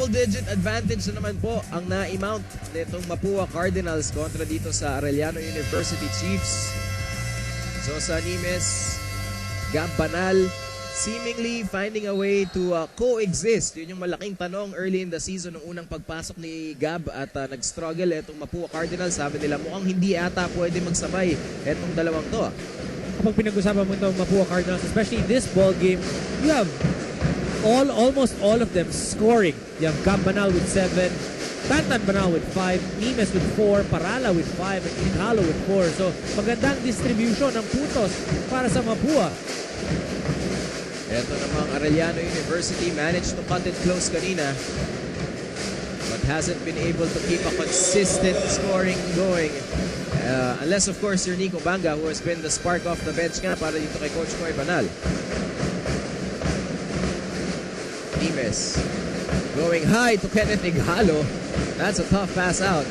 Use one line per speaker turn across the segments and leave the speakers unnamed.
double-digit advantage na naman po ang na-mount nitong Mapua Cardinals kontra dito sa Arellano University Chiefs. Josa Nimes, Gab Banal, seemingly finding a way to coexist. Yun yung malaking tanong early in the season nung unang pagpasok ni Gab at nag-struggle itong Mapua Cardinals. Sabi nila mukhang hindi ata pwede magsabay itong dalawang to.
Kapag pinag-usapan mo itong Mapua Cardinals, especially this ball game, you have almost all of them scoring. You have Gab Banal with 7, Tantan Banal with 5, Nimes with 4, Parala with 5, and Inhalo with 4. So, magandang distribution ng putos para sa Mapua.
Ito namang Arellano University managed to cut it close kanina but hasn't been able to keep a consistent scoring going. Unless of course you're Nico Banga, who has been the spark off the bench nga para dito kay Coach Koy Banal. Nimes going high to Kenneth Ighalo. That's a tough pass out.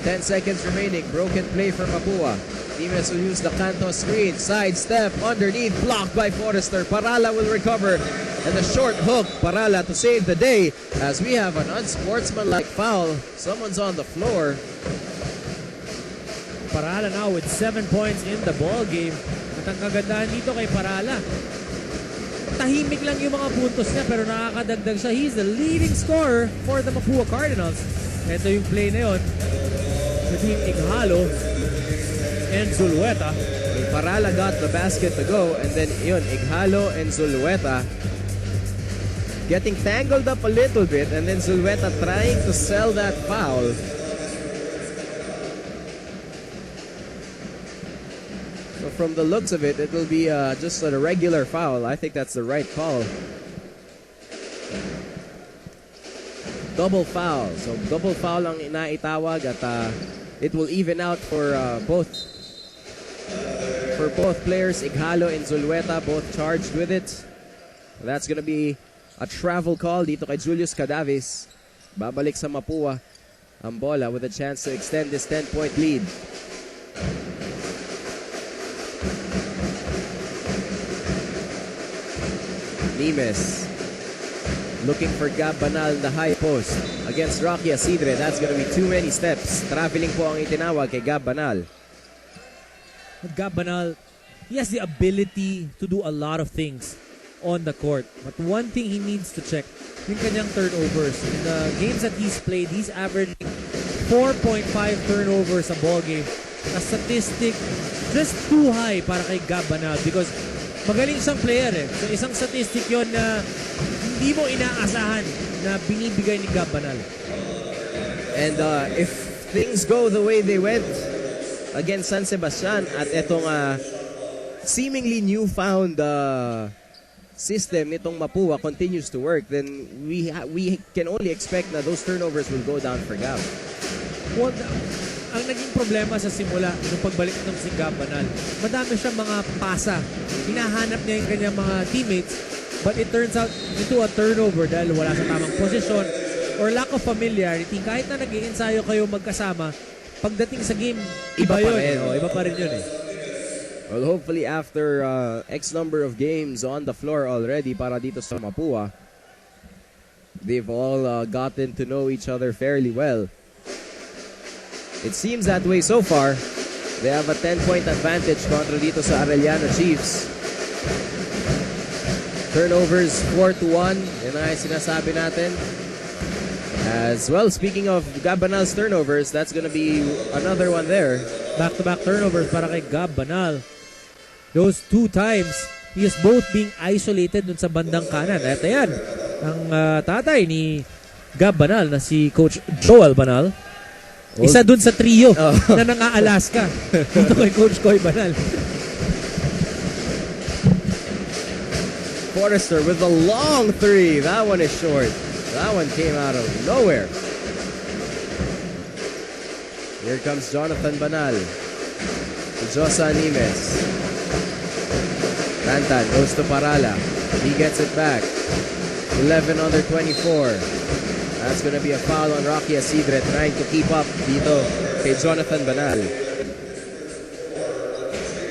10 seconds remaining. Broken play for Mapua. Nimes will use the Canto screen. Sidestep underneath. Blocked by Forrester. Parala will recover. And the short hook. Parala to save the day as we have an unsportsmanlike foul. Someone's on the floor.
Parala now with 7 points in the ball game. At ang kagandahan dito kay Parala, tahimik lang yung mga puntos niya pero nakakadagdag siya. He's the leading scorer for the Mapua Cardinals. Ito yung play na yun between Ighalo and Zulueta.
Parala got the basket to go and then yun, Ighalo and Zulueta getting tangled up a little bit and then Zulueta trying to sell that foul. So from the looks of it, it will be just a regular foul. I think that's the right call. Double foul. So double foul ang inaitawag at it will even out for both players. Ighalo and Zulueta both charged with it. That's gonna be a travel call dito kay Julius Cadavis. Babalik sa Mapua ang bola with a chance to extend this 10-point lead. Nimes looking for Gab Banal in the high post against Rocky Asidre. That's going to be too many steps. Traveling po ang itinawag kay Gab Banal.
Gab Banal, he has the ability to do a lot of things on the court. But one thing he needs to check, yung kanyang turnovers. In the games that he's played, he's averaging 4.5 turnovers a ball game. A statistic just too high para kay Gab Banal because magaling siyang player eh. So isang statistic yon na hindi mo inaasahan na binibigay ni Gab Banal.
And if things go the way they went against San Sebastian at etong seemingly newfound system nitong Mapua continues to work, then we can only expect na those turnovers will go down for Gab.
Well, ang naging problema sa simula nung pagbalik ng si Gab Banal, madami siyang mga pasa. Hinahanap niya yung kanyang mga teammates, but it turns out into a turnover dahil wala sa tamang posisyon or lack of familiarity. Kahit na nag-iensayo kayo magkasama, pagdating sa game, iba yun. Iba pa rin yun eh.
Well, hopefully after X number of games on the floor already para dito sa Mapua, they've all gotten to know each other fairly well. It seems that way so far. They have a 10-point advantage kontra dito sa Arellano Chiefs. Turnovers 4-1. Yan ang sinasabi natin. As well, speaking of Gab Banal's turnovers, that's gonna be another one there.
Back-to-back turnovers para kay Gab Banal. Those 2 times, he is both being isolated dun sa bandang kanan. At ayan, ang tatay ni Gab Banal na si Coach Joel Banal. Isa dun sa trio na nang-Alaska. Dito kay Coach Koy Banal.
Forrester with a long 3. That one is short. That one came out of nowhere. Here comes Jonathan Banal. To Josa Nimes. Tantan goes to Parala. He gets it back. 11 under 24. That's gonna be a foul on Rocky Asidre trying to keep up dito kay Jonathan Banal.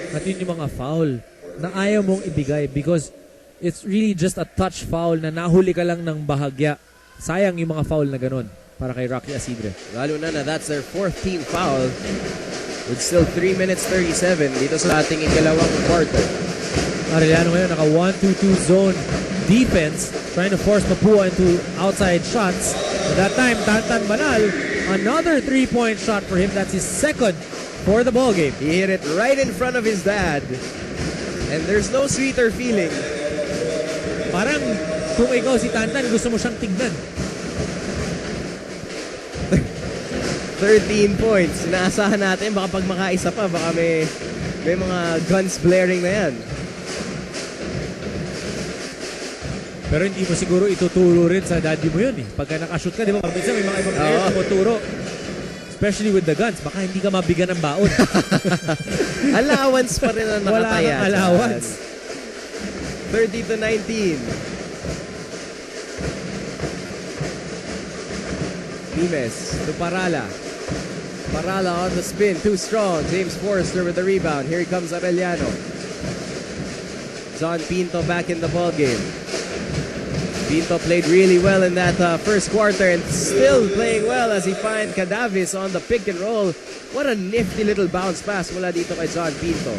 At yun yung mga foul na ayaw mong ibigay because it's really just a touch foul na nahuli ka lang ng bahagya. sayang yung mga foul na ganun para kay Rocky Asidre.
Lalo na that's their 4th team foul with still 3 minutes 37 dito sa ating ikalawang quarter.
Arellano ngayon naka 1-2-2 zone defense, trying to force Mapua into outside shots. At that time, Tantan Banal, another 3-point shot for him. That's his second for the ball game.
He hit it right in front of his dad. And there's no sweeter feeling.
Parang kung ikaw si Tantan, gusto mo siyang tignan.
13 points. Inaasahan natin, baka pag makaisa pa, baka may mga guns blaring na yan.
Pero hindi mo siguro ituturo rin sa daddy mo yun eh. Pagka nakashoot ka, di ba? Minsan may mga ibang players tumuturo. Especially with the guns. Baka hindi ka mabigyan ng baon.
Allowance pa rin ang nakataya.
Wala kang allowance.
30-19. Nimes to Parala. Parala on the spin. Too strong. James Forrester with the rebound. Here he comes Arellano. John Pinto back in the ball game. Pinto played really well in that first quarter and still playing well as he finds Cadavis on the pick and roll. What a nifty little bounce pass mula dito kay John Pinto.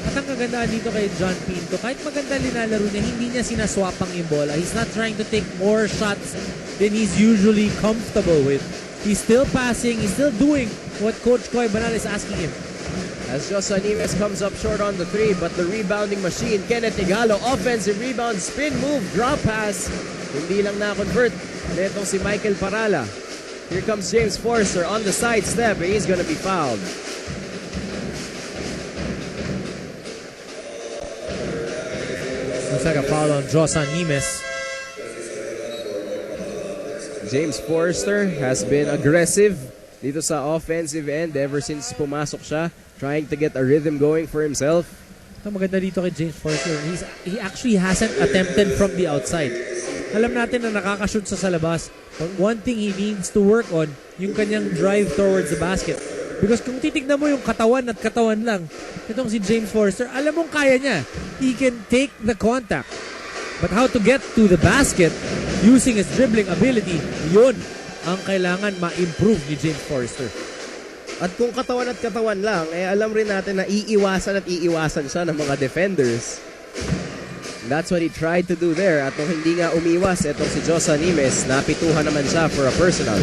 At ang kagandaan dito kay John Pinto, kahit maganda linalaro niya, hindi niya sinaswapang yung bola. He's not trying to take more shots than he's usually comfortable with. He's still passing, he's still doing what Coach Koy Banal is asking him.
As Josa Nimes comes up short on the 3, but the rebounding machine, Kenneth Igalo, offensive rebound, spin move, drop pass. Hindi lang na-convert. Netong si Michael Parala. Here comes James Forrester on the side step, and he's gonna be fouled.
Looks like a foul on Josa Nimes.
James Forrester has been aggressive dito sa offensive end ever since pumasok siya, trying to get a rhythm going for himself.
Ang maganda dito kay James Forrester, he actually hasn't attempted from the outside. Alam natin na nakakashoot sa labas. But one thing he needs to work on, yung kanyang drive towards the basket. Because kung titignan mo yung katawan at katawan lang, itong si James Forrester, alam mong kaya niya. He can take the contact. But how to get to the basket using his dribbling ability, yun ang kailangan ma-improve ni James Forrester.
At kung katawan at katawan lang, alam rin natin na iiwasan siya ng mga defenders. That's what he tried to do there. At nung hindi nga umiwas, etong si Josa Nimes, napituhan naman siya for a personal.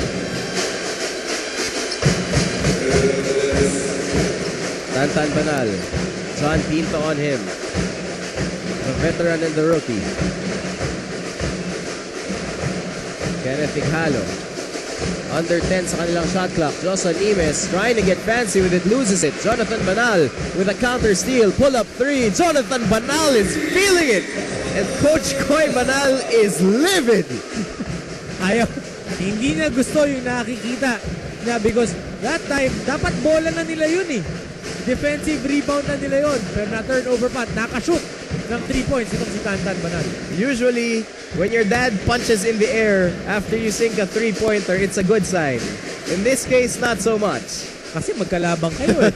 Tantan Banal. John Pinto on him. The veteran and the rookie. Kenneth Igalo. Under 10 sa kanilang shot clock. Josa Nimes trying to get fancy with it, loses it. Jonathan Banal with a counter steal. Pull up 3. Jonathan Banal is feeling it. And Coach Koy Banal is livid.
Ayaw. Hindi na gusto yung nakikita niya because that time, dapat bola na nila yun eh. Defensive rebound na nila yun. Pero na turnover pa, nakashoot ng 3 points itong si Tantan Banal.
Usually, when your dad punches in the air after you sink a 3-pointer, it's a good sign. In this case, not so much.
Kasi magkalabang kayo eh.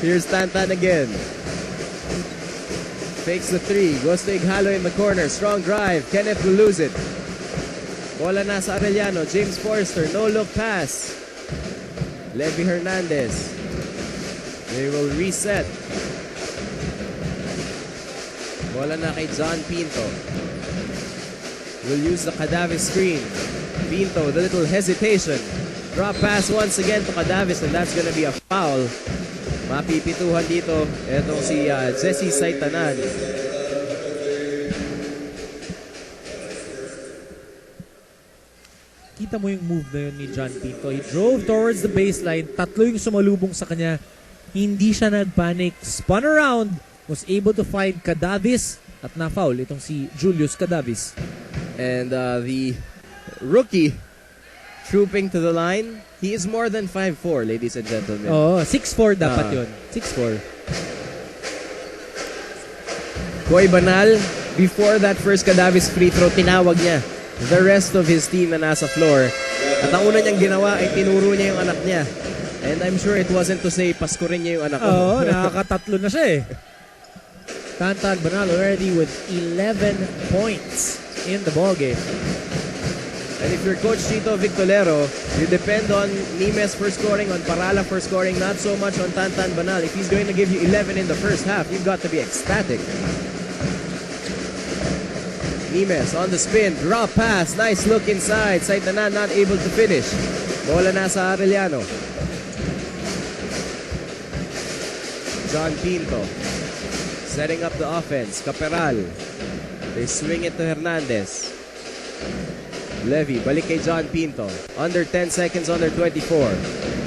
Here's Tantan again. Fakes the 3. Goes to Igalo in the corner. Strong drive. Kenneth will lose it. Bola na sa Arellano. James Forrester. No look pass. Levy Hernandez. They will reset. Bola na kay John Pinto. Will use the Cadavis screen. Pinto, the little hesitation. Drop pass once again to Cadavis, and that's gonna be a foul. Mapipituhan dito. Etong si Jesse Saitanan.
Kita mo yung move na yun ni John Pinto. He drove towards the baseline. Tatlo yung sumalubong sa kanya. Hindi siya nagpanic. Spun around. Was able to find Cadavis at na-foul itong si Julius Cadavis.
And the rookie trooping to the line. He is more than 5'4", ladies and gentlemen.
Oh, 6'4" dapat yun. 6'4".
Koy Banal, before that first Cadavis free throw, tinawag niya the rest of his team na nasa floor. At ang una niyang ginawa ay tinuro niya yung anak niya. And I'm sure it wasn't to say, Pasko rin niya yung anak ko.
Oo, nakakatatlo na siya eh. Tantan Banal already with 11 points in the ballgame.
And if you're Coach Chito Victolero, you depend on Nimes for scoring, on Parala for scoring, not so much on Tantan Banal. If he's going to give you 11 in the first half, you've got to be ecstatic. Nimes on the spin, drop pass, nice look inside. Saitanan not able to finish. Bola na sa Arellano. John Pinto setting up the offense. Caperal. They swing it to Hernandez. Levy, balik kay John Pinto. Under 10 seconds, under 24.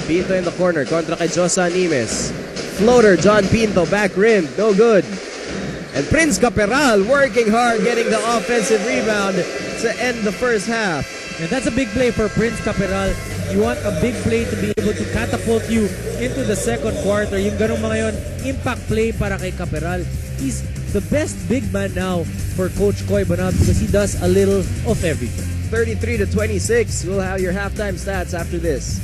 Pinto in the corner, kontra kay Josa Nimes. Floater, John Pinto, back rim, no good. And Prince Caperal working hard, getting the offensive rebound to end the first half.
And that's a big play for Prince Caperal. You want a big play to be able to catapult you into the second quarter. Yung ganung mga yon, impact play para kay Caperal. He's the best big man now for Coach Koy Banal because he does a little of everything.
33-26. We'll have your halftime stats after this.